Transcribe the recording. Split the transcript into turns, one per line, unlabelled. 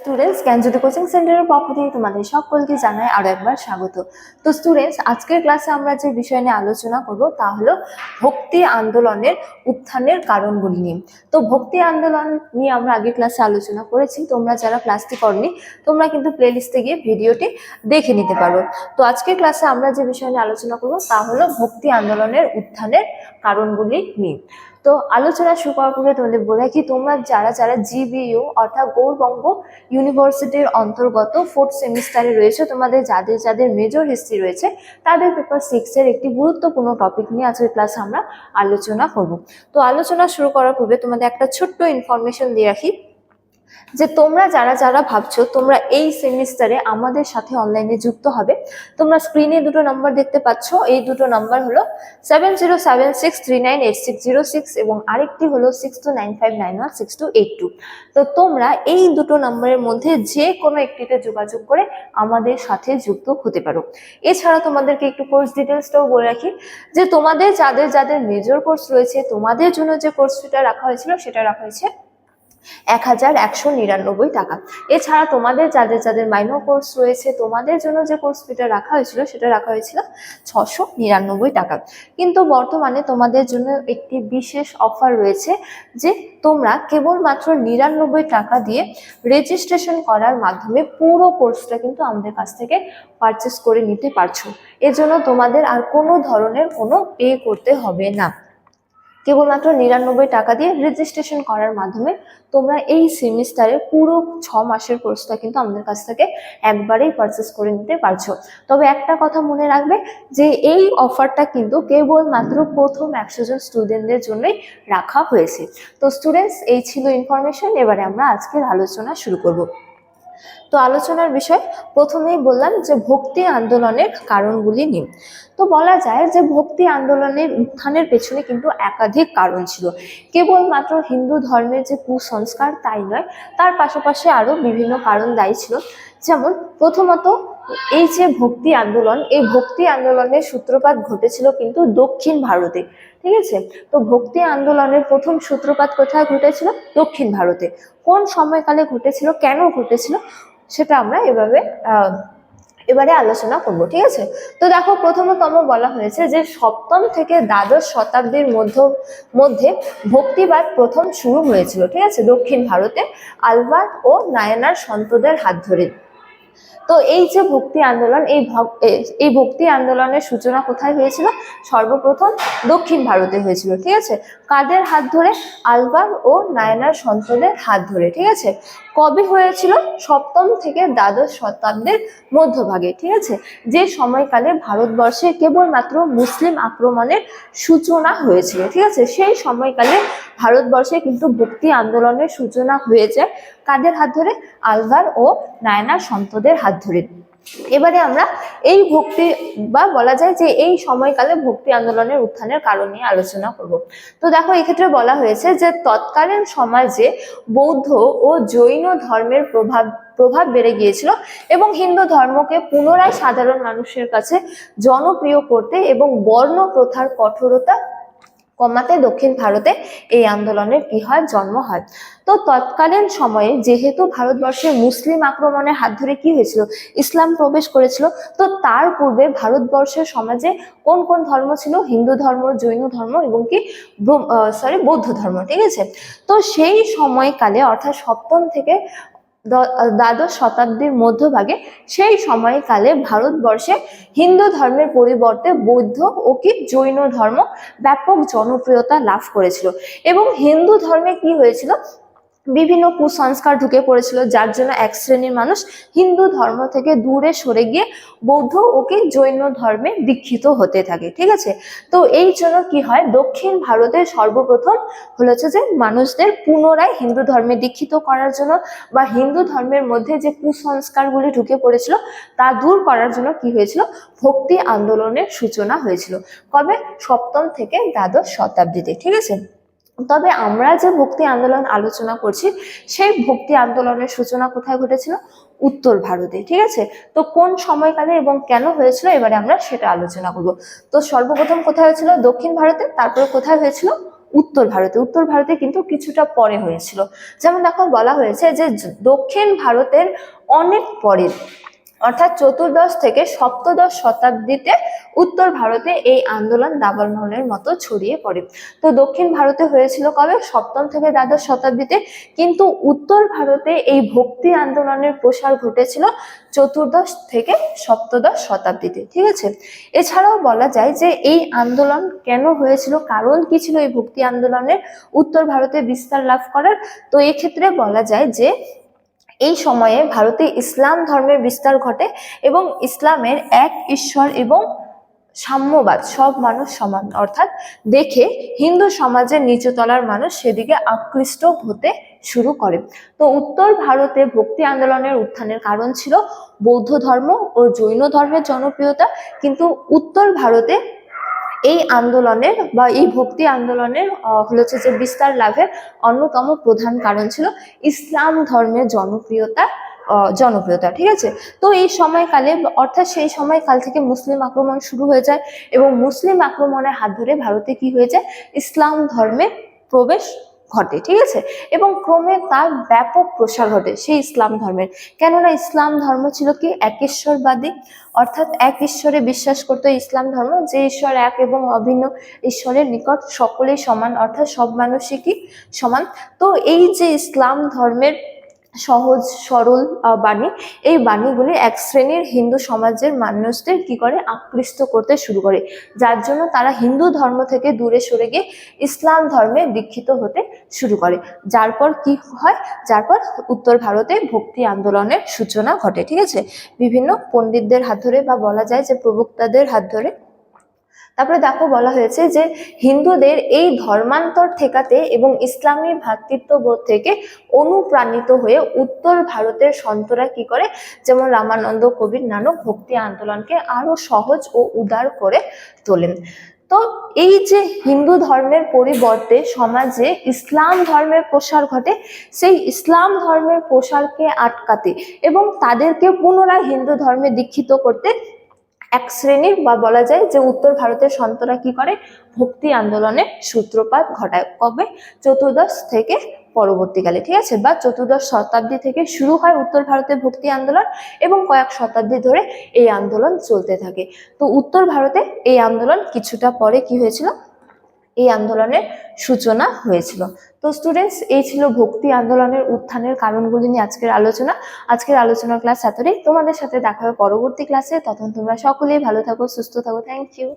Students জ্ঞানজ্যোতি coaching সেন্টারের পক্ষ থেকে তোমাদের সকলকে জানাই আরো একবার স্বাগত। তো স্টুডেন্টস, আজকের ক্লাসে আমরা যে বিষয় নিয়ে আলোচনা করব তা হলো ভক্তি আন্দোলনের উত্থানের কারণগুলি নিয়ে। তো ভক্তি আন্দোলন নিয়ে আমরা আগের ক্লাসে আলোচনা করেছি, তোমরা যারা ক্লাসটি করনি তোমরা কিন্তু প্লেলিস্টে গিয়ে ভিডিওটি দেখে নিতে পারো। তো আজকের ক্লাসে আমরা যে বিষয় নিয়ে আলোচনা করব তা হলো ভক্তি আন্দোলনের উত্থানের কারণগুলি নিয়ে। তো আলোচনা শুরু করার পূর্বে তোমাদের বলে রাখি, তোমরা যারা যারা জিবিইউ অর্থাৎ গৌড়বঙ্গ ইউনিভার্সিটির অন্তর্গত 4th সেমিস্টারে রয়েছে, তোমাদের যাদের যাদের মেজর হিস্ট্রি রয়েছে তাদের পেপার 6-এর একটি গুরুত্বপূর্ণ টপিক নিয়ে আজকের ক্লাসে আমরা আলোচনা করব। তো আলোচনা শুরু করার পূর্বে তোমাদের একটা ছোট্ট ইনফরমেশন দিয়ে রাখি যে তোমরা যারা যারা ভাবছো তোমরা এই সেমিস্টারে আমাদের সাথে অনলাইনে যুক্ত হবে, তোমরা স্ক্রিনে দুটো নাম্বার দেখতে পাচ্ছ। এই দুটো নাম্বার হলো 7076398606 এবং আরেকটি হলো 6295916282। তো তোমরা এই দুটো নাম্বারের মধ্যে যে কোনো একটিতে যোগাযোগ করে আমাদের সাথে যুক্ত হতে পারো। এছাড়া তোমাদেরকে একটু কোর্স ডিটেলসটাও বলে রাখি যে তোমাদের যাদের যাদের মেজর কোর্স রয়েছে তোমাদের জন্য যে কোর্স ফিটা রাখা হয়েছিল সেটা রাখা হয়েছে 1199 টাকা। এছাড়া তোমাদের যাদের যাদের মাইনর কোর্স রয়েছে তোমাদের জন্য যে কোর্স ফিটা রাখা হয়েছিল সেটা রাখা হয়েছিল 699 টাকা। কিন্তু বর্তমানে তোমাদের জন্য একটি বিশেষ অফার রয়েছে যে তোমরা কেবলমাত্র 99 টাকা দিয়ে রেজিস্ট্রেশন করার মাধ্যমে পুরো কোর্সটা কিন্তু আমাদের কাছ থেকে পারচেস করে নিতে পারছো। এর জন্য তোমাদের আর কোনো ধরনের কোনো পে করতে হবে না। কেবলমাত্র 99 টাকা দিয়ে রেজিস্ট্রেশন করার মাধ্যমে তোমরা এই সেমিস্টারের পুরো 6 মাসের কোর্সটা কিন্তু আমাদের কাছ থেকে একবারেই পারচেস করে নিতে পারছো। তবে একটা কথা মনে রাখবে যে এই অফারটা কিন্তু কেবলমাত্র প্রথম 100 জন স্টুডেন্টদের জন্যই রাখা হয়েছে। তো স্টুডেন্টস, এই ছিল ইনফরমেশন। এবারে আমরা আজকের আলোচনা শুরু করব। তো আলোচনার বিষয় প্রথমেই বললাম যে ভক্তি আন্দোলনের কারণগুলি নিয়ে। তো বলা যায় যে ভক্তি আন্দোলনের উত্থানের পেছনে কিন্তু একাধিক কারণ ছিল। কেবলমাত্র হিন্দু ধর্মের যে কুসংস্কার তাই নয়, তার পাশাপাশি আরো বিভিন্ন কারণ দায়ী ছিল। যেমন প্রথমত এই যে ভক্তি আন্দোলন, এই ভক্তি আন্দোলনের সূত্রপাত ঘটেছিল কিন্তু দক্ষিণ ভারতে। ঠিক আছে, তো ভক্তি আন্দোলনের প্রথম সূত্রপাত কোথায় ঘটেছিল? দক্ষিণ ভারতে। কোন সময়কালে ঘটেছিল, কেন ঘটেছিল, সেটা আমরা এবারে আলোচনা করব। ঠিক আছে, তো দেখো প্রথমতম বলা হয়েছে যে 7ম থেকে দ্বাদশ শতাব্দীর মধ্যে ভক্তিবাদ প্রথম শুরু হয়েছিল। ঠিক আছে, দক্ষিণ ভারতে আলবার্ট ও নায়ানার সন্তদের হাত ধরে। তো এই যে ভক্তি আন্দোলন, এই ভক্তি আন্দোলনের সূচনা কোথায় হয়েছিল? সর্বপ্রথম দক্ষিণ ভারতে হয়েছিল। ঠিক আছে, কাদের হাত ধরে? আলবার ও নায়নার সন্তদের হাত ধরে। ঠিক আছে, কবে হয়েছিল? 7ম থেকে দ্বাদশ শতাব্দীর মধ্যভাগে। ঠিক আছে, যে সময়কালে ভারতবর্ষে কেবলমাত্র মুসলিম আক্রমণের সূচনা হয়েছিল। ঠিক আছে, সেই সময়কালে ভারতবর্ষে কিন্তু ভক্তি আন্দোলনের সূচনা হয়ে যায় কাদের হাত ধরে? আলবার ও নায়নার সন্তদের হাত ধরে। এবারে আমরা এই ভক্তি বা বলা যায় যে এই সময়কালে ভক্তি আন্দোলনের উত্থানের কারণ নিয়ে আলোচনা করব। তো দেখো এক্ষেত্রে বলা হয়েছে যে তৎকালীন সমাজে বৌদ্ধ ও জৈন ধর্মের প্রভাব বেড়ে গিয়েছিল এবং হিন্দু ধর্মকে পুনরায় সাধারণ মানুষের কাছে জনপ্রিয় করতে এবং বর্ণ প্রথার কঠোরতা কমাতে দক্ষিণ ভারতে এই আন্দোলনের কি হয়? জন্ম হয়। তো তৎকালীন সময়ে যেহেতু ভারতবর্ষে মুসলিম আক্রমণের হাত ধরে কি হয়েছিল? ইসলাম প্রবেশ করেছিল। তো তার পূর্বে ভারতবর্ষের সমাজে কোন কোন ধর্ম ছিল? হিন্দু ধর্ম, জৈন ধর্ম এবং কি বৌদ্ধ ধর্ম। ঠিক আছে, তো সেই সময়কালে অর্থাৎ 7ম থেকে দ্বাদশ শতাব্দীর মধ্যভাগে সেই সময়কালে ভারতবর্ষে হিন্দু ধর্মের পরিবর্তে বৌদ্ধ ও কি জৈন ধর্ম ব্যাপক জনপ্রিয়তা লাভ করেছিল এবং হিন্দু ধর্মে কি হয়েছিল? বিভিন্ন কুসংস্কার ঢুকে পড়েছিল, যার জন্য এক শ্রেণীর মানুষ হিন্দু ধর্ম থেকে দূরে সরে গিয়ে বৌদ্ধ ও কি জৈন ধর্মে দীক্ষিত হতে থাকে। ঠিক আছে, তো এই জন্য কি হয়? দক্ষিণ ভারতে সর্বপ্রথম হয়েছে যে মানুষদের পুনরায় হিন্দু ধর্মে দীক্ষিত করার জন্য বা হিন্দু ধর্মের মধ্যে যে কুসংস্কারগুলি ঢুকে পড়েছিল তা দূর করার জন্য কি হয়েছিল? ভক্তি আন্দোলনের সূচনা হয়েছিল। কবে? 7ম থেকে দ্বাদশ শতাব্দীতে। ঠিক আছে, তবে আমরা যে ভক্তি আন্দোলন আলোচনা করছি সেই ভক্তি আন্দোলনের সূচনা কোথায় ঘটেছিল? উত্তর ভারতে। ঠিক আছে, তো কোন সময়কালে এবং কেন হয়েছিল এবারে আমরা সেটা আলোচনা করব। তো সর্বপ্রথম কোথায় হয়েছিল? দক্ষিণ ভারতে। তারপরে কোথায় হয়েছিল? উত্তর ভারতে কিন্তু কিছুটা পরে হয়েছিল। যেমন দেখো বলা হয়েছে যে দক্ষিণ ভারতের অনেক পরে, অর্থাৎ চতুর্দশ থেকে সপ্তদশ শতাব্দীতে উত্তর ভারতে এই আন্দোলন দাবানলের মতো ছড়িয়ে পড়ে। তো দক্ষিণ ভারতে হয়েছিল কবে? সপ্তম থেকে দ্বাদশ শতাব্দীতে, কিন্তু উত্তর ভারতে এই ভক্তি আন্দোলনের প্রসার ঘটেছিল চতুর্দশ থেকে সপ্তদশ শতাব্দীতে। ঠিক আছে, এছাড়াও বলা যায় যে এই আন্দোলন কেন হয়েছিল, কারণ কি ছিল এই ভক্তি আন্দোলনের উত্তর ভারতে বিস্তার লাভ করার। তো এক্ষেত্রে বলা যায় যে এই সময়ে ভারতে ইসলাম ধর্মের বিস্তার ঘটে এবং ইসলামের এক ঈশ্বর এবং সাম্যবাদ, সব মানুষ সমান, অর্থাৎ দেখে হিন্দু সমাজের নিচুতলার মানুষ সেদিকে আকৃষ্ট হতে শুরু করে। তো উত্তর ভারতে ভক্তি আন্দোলনের উত্থানের কারণ ছিল বৌদ্ধ ধর্ম ও জৈন ধর্মের জনপ্রিয়তা, কিন্তু উত্তর ভারতে এই আন্দোলনের বা এই ভক্তি আন্দোলনের হচ্ছে যে বিস্তার লাভের অন্যতম প্রধান কারণ ছিল ইসলাম ধর্মের জনপ্রিয়তা। ঠিক আছে, তো এই সময়কালে অর্থাৎ সেই সময়কাল থেকে মুসলিম আক্রমণ শুরু হয়ে যায় এবং মুসলিম আক্রমণের হাত ধরে ভারতে কি হয়ে যায়, ইসলাম ধর্মে প্রবেশ ঘটে। ঠিক আছে, এবং ক্রমে তার ব্যাপক প্রসার ঘটে সেই ইসলাম ধর্মের, কেননা ইসলাম ধর্ম ছিল কি একেশ্বরবাদী, অর্থাৎ এক ঈশ্বরে বিশ্বাস করতো ইসলাম ধর্ম, যে ঈশ্বর এক এবং অভিন্ন, ঈশ্বরের নিকট সকলেই সমান, অর্থাৎ সব মানুষই কি সমান। তো এই যে ইসলাম ধর্মের সহজ সরল বাণী, এই বাণীগুলি এক শ্রেণীর হিন্দু সমাজের মানুষদের কি করে, আকৃষ্ট করতে শুরু করে, যার জন্য তারা হিন্দু ধর্ম থেকে দূরে সরে গিয়ে ইসলাম ধর্মে দীক্ষিত হতে শুরু করে, যার পর কি হয়, যার পর উত্তর ভারতে ভক্তি আন্দোলনের সূচনা ঘটে। ঠিক আছে, বিভিন্ন পণ্ডিতদের হাত ধরে বা বলা যায় যে প্রবক্তাদের হাত ধরে। তারপরে দেখো বলা হয়েছে যে হিন্দুদের এই ধর্মান্তর ঠেকাতে এবং ইসলামী ভ্রাতৃত্ববোধ থেকে অনুপ্রাণিত হয়ে উত্তর ভারতের সন্তরা কি করে, যেমন রামানন্দ, কবির নানক ভক্তি আন্দোলনকে আরো সহজ ও উদার করে তোলেন। তো এই যে হিন্দু ধর্মের পরিবর্তে সমাজে ইসলাম ধর্মের প্রসার ঘটে, সেই ইসলাম ধর্মের প্রসারকে আটকাতে এবং তাদেরকে পুনরায় হিন্দু ধর্মে দীক্ষিত করতে এক শ্রেণীর বা বলা যায় যে উত্তর ভারতের সন্তরা কি করে, ভক্তি আন্দোলনের সূত্রপাত ঘটায়। কবে? চতুর্দশ থেকে পরবর্তীকালে। ঠিক আছে, বা চতুর্দশ শতাব্দী থেকে শুরু হয় উত্তর ভারতের ভক্তি আন্দোলন এবং কয়েক শতাব্দী ধরে এই আন্দোলন চলতে থাকে। তো উত্তর ভারতে এই আন্দোলন কিছুটা পরে কি হয়েছিল, এই আন্দোলনের সূচনা হয়েছিল। তো স্টুডেন্টস, এই ছিল ভক্তি আন্দোলনের উত্থানের কারণগুলি নিয়ে আজকের আলোচনা ক্লাস এতটাই। তোমাদের সাথে দেখা হবে পরবর্তী ক্লাসে, তখন তোমরা সকলেই ভালো থাকো, সুস্থ থাকো। Thank you.